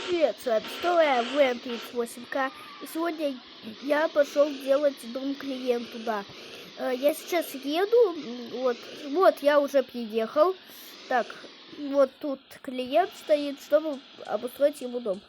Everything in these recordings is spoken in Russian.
Привет, с вами Столая ВМ38К. И сегодня я пошел делать дом клиенту, да. Я сейчас еду, вот я уже приехал. Так, вот тут клиент стоит, чтобы обустроить ему дом.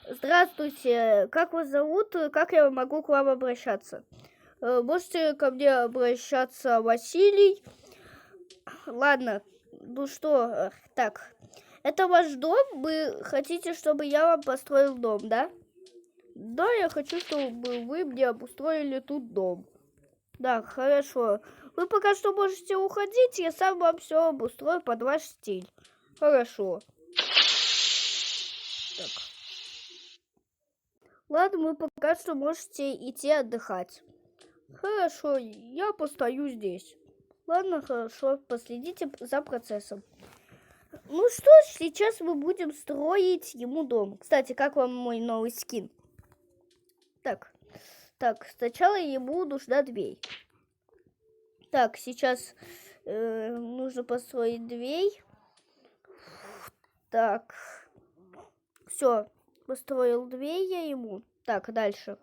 Здравствуйте, как вас зовут? Как я могу к вам обращаться? Можете ко мне обращаться Василий. Ладно, ну что, так. Это ваш дом? Вы хотите, чтобы я вам построил дом, да? Да, я хочу, чтобы вы мне обустроили тут дом. Да, хорошо. Вы пока что можете уходить, я сам вам все обустрою под ваш стиль. Хорошо. Так. Ладно, вы пока что можете идти отдыхать. Хорошо, я постою здесь. Ладно, хорошо, последите за процессом. Ну что ж, сейчас мы будем строить ему дом. Кстати, как вам мой новый скин? Так, сначала ему нужна дверь. Так, сейчас нужно построить дверь. Так, все, построил дверь я ему. Так, дальше.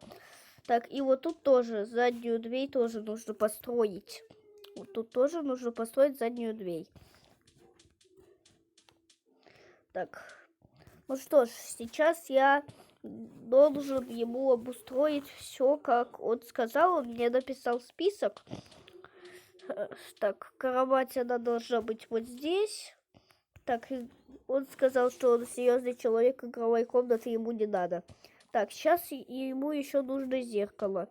Так, и вот тут тоже заднюю дверь тоже нужно построить. Вот тут тоже нужно построить заднюю дверь. Так, ну что ж, сейчас я должен ему обустроить все, как он сказал. Он мне написал список. Так, кровать, она должна быть вот здесь. Так, он сказал, что он серьезный человек, игровой комнаты ему не надо. Так, сейчас ему еще нужно зеркало.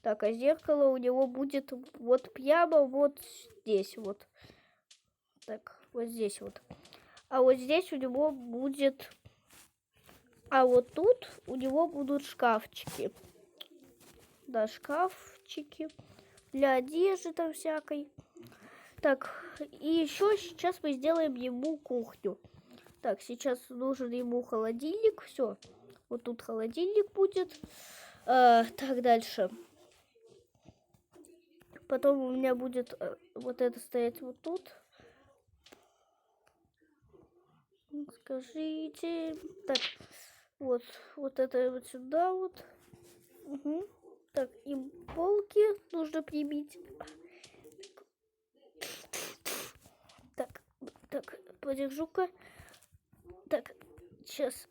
Так, а зеркало у него будет вот прямо вот здесь вот. Так, вот здесь вот. А вот здесь у него будет... А вот тут у него будут шкафчики. Да, шкафчики для одежды там всякой. Так, и еще сейчас мы сделаем ему кухню. Так, сейчас нужен ему холодильник. Все, вот тут холодильник будет. Так, дальше. Потом у меня будет вот это стоять вот тут. Скажите. Так, вот это вот сюда вот. Угу. Так, и полки нужно прибить. Так, подержу-ка. Так, сейчас.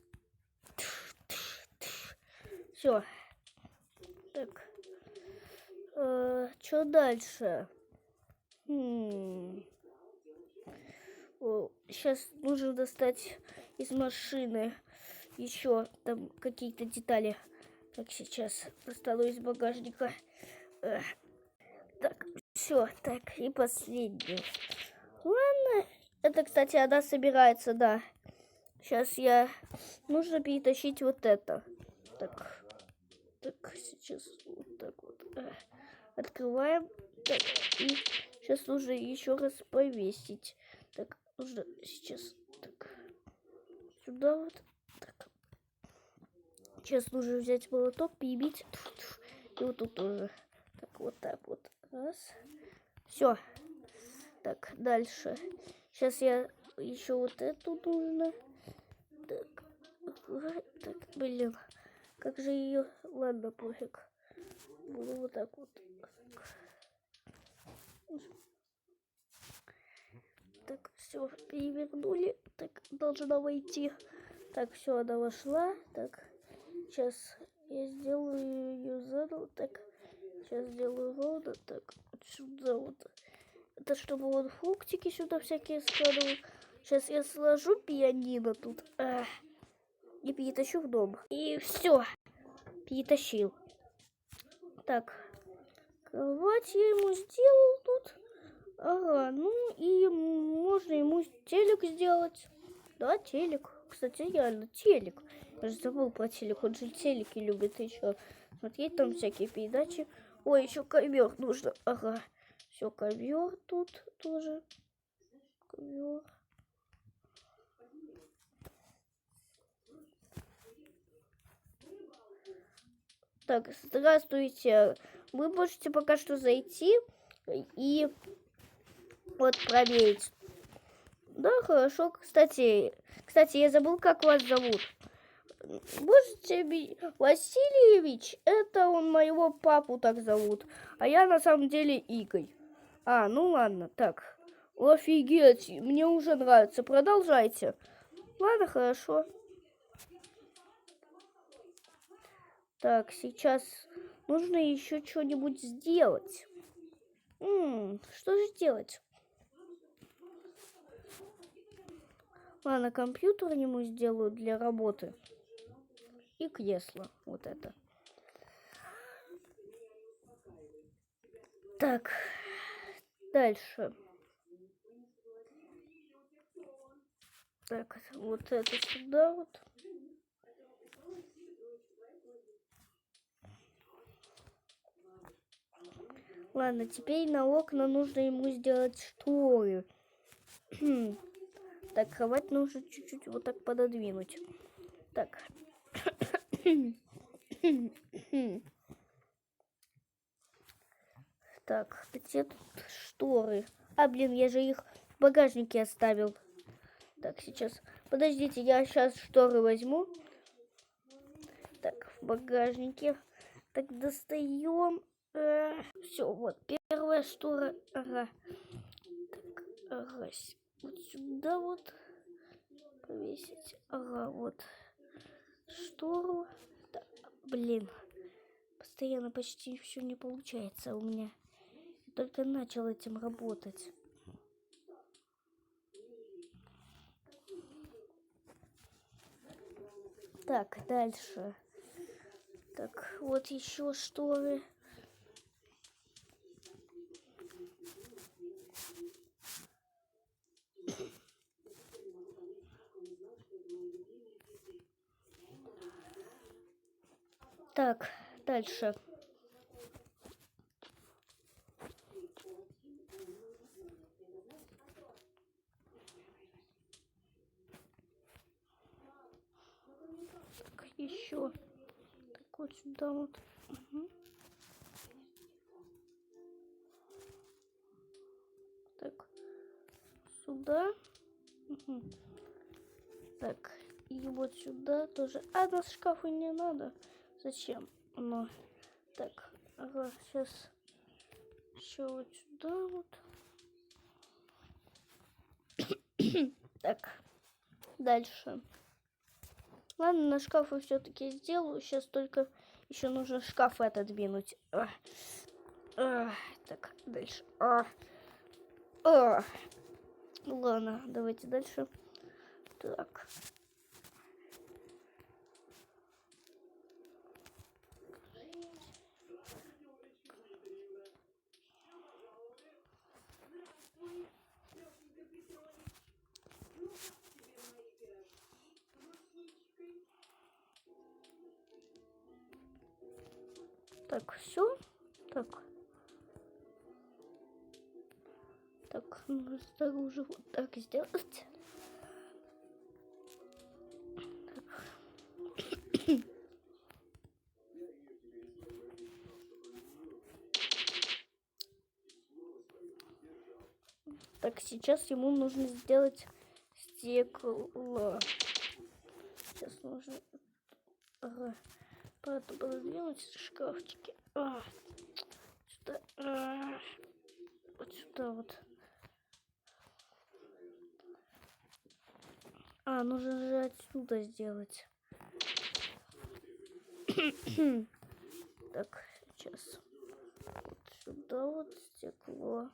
Все. Так. Что дальше? Сейчас нужно достать из машины еще там какие-то детали. Так, сейчас достану из багажника. Так, все, так, и последнее. Ладно. Это, кстати, она собирается, да. Сейчас нужно перетащить вот это. Так, сейчас вот так вот. Открываем. Так, и сейчас нужно еще раз повесить. Так, нужно сейчас так, сюда вот. Так. Сейчас нужно взять молоток, прибить. И вот тут тоже. Так вот. Раз. Все. Так, дальше. Сейчас я еще вот эту нужно. Так, блин. Как же ее... Ладно, пофиг. Буду вот так вот. Так, все, перевернули. Так, должна войти. Так, все, она вошла. Так, сейчас я сделаю ее заново. Так, сейчас сделаю ровно. Так, вот сюда вот. Это чтобы он фруктики сюда всякие складывал. Сейчас я сложу пианино тут. И перетащу в дом. И все. Перетащил. Так, кровать я ему сделал тут. Ага, ну и можно ему телек сделать. Да, телек. Кстати, реально, телек. Я же забыл про телек. Он же телеки любит еще смотреть там всякие передачи. Ой, еще ковер нужно. Ага. Все, ковер тут тоже. Ковер. Так, здравствуйте. Вы можете пока что зайти и вот проверить. Да, хорошо. Кстати, я забыл, как вас зовут. можете Васильевич, это он моего папу так зовут, а я на самом деле Игорь. А, ну ладно, так. Офигеть, мне уже нравится, продолжайте. Ладно, хорошо. Так, сейчас нужно еще что-нибудь сделать. Что же делать? Ладно, компьютер ему сделаю для работы. И кресло. Вот это. Так. Дальше. Так, вот это сюда вот. Ладно, теперь на окна нужно ему сделать шторы. Так, кровать нужно чуть-чуть вот так пододвинуть. Так. Так, где тут шторы? А, блин, я же их в багажнике оставил. Так, сейчас. Подождите, я сейчас шторы возьму. Так, в багажнике. Так, достаем. Все, вот, первая штора. Ага. Так, ага. Вот сюда вот повесить. Ага, вот. Штору. Так, блин. Постоянно почти все не получается у меня. Я только начал этим работать. Так, дальше. Так, вот еще шторы. Так, дальше. Так, еще. Так, вот сюда вот. Угу. Так, сюда. Угу. Так, и вот сюда тоже. А, нас шкафу не надо. Зачем? Но. Так, ага, сейчас еще вот сюда вот. Так, дальше. Ладно, на шкафы все-таки сделаю. Сейчас только еще нужно шкаф отодвинуть. Так, дальше. Ладно, давайте дальше. Так. Так, все. Так. Так, нужно снаружи вот так сделать. Так, сейчас ему нужно сделать стекло. Сейчас нужно пододвинуть шкафчики. Сюда. Вот сюда вот. Нужно же отсюда сделать. Так, сейчас. Вот сюда вот стекло.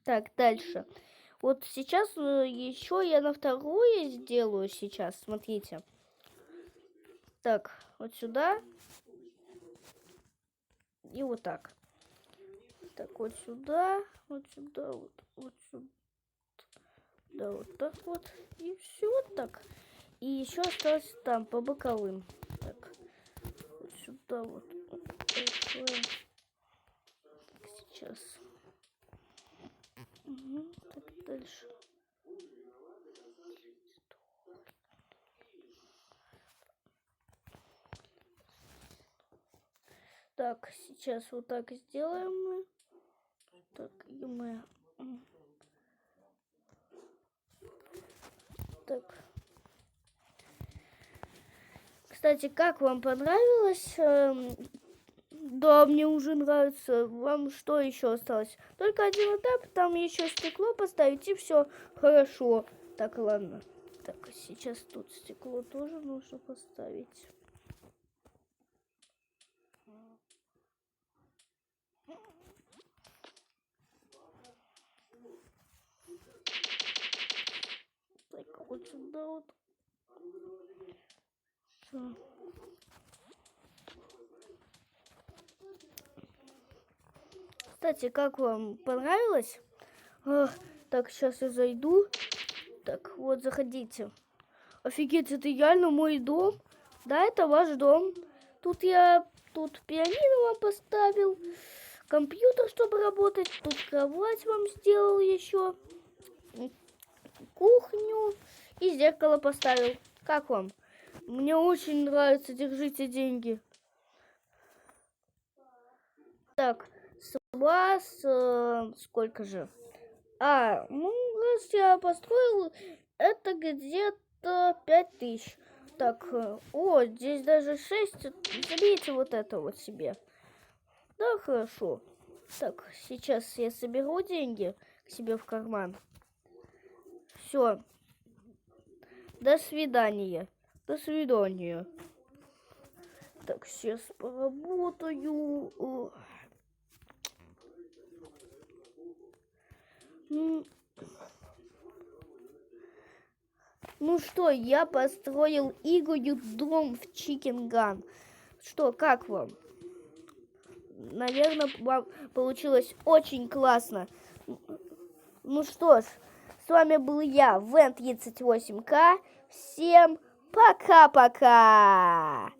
Так, дальше. Вот сейчас еще я на второе сделаю сейчас. Смотрите. Так, вот сюда. И вот так. Так, вот сюда, вот сюда, вот сюда. Да, вот так вот. И все вот так. И еще осталось там по боковым. Так, вот сюда вот. Сейчас. Угу, так, дальше. Так, сейчас вот так сделаем мы. Так, и мы... Так. Кстати, как вам понравилось? Да, мне уже нравится. Вам что еще осталось? Только один этап, там еще стекло поставить, и все хорошо. Так, ладно. Так, сейчас тут стекло тоже нужно поставить. Так, вот сюда вот. Всё. Кстати, как вам понравилось? Так, сейчас я зайду. Так, вот, заходите. Офигеть, это реально мой дом? Да, это ваш дом. Тут пианино вам поставил, компьютер, чтобы работать. Тут кровать вам сделал еще, кухню и зеркало поставил. Как вам? Мне очень нравится, держите деньги. Так, с вас сколько же? Ну, раз я построил, это где-то 5000. Так, здесь даже 6. Заберите вот это вот себе. Да, хорошо. Так, сейчас я соберу деньги к себе в карман. Все. До свидания. До свидания. Так, сейчас поработаю. Ну что, я построил Игорю дом в Чикенган. Что, как вам? Наверное, вам получилось очень классно. Ну что ж, с вами был я, Вен 38К. Всем пока-пока!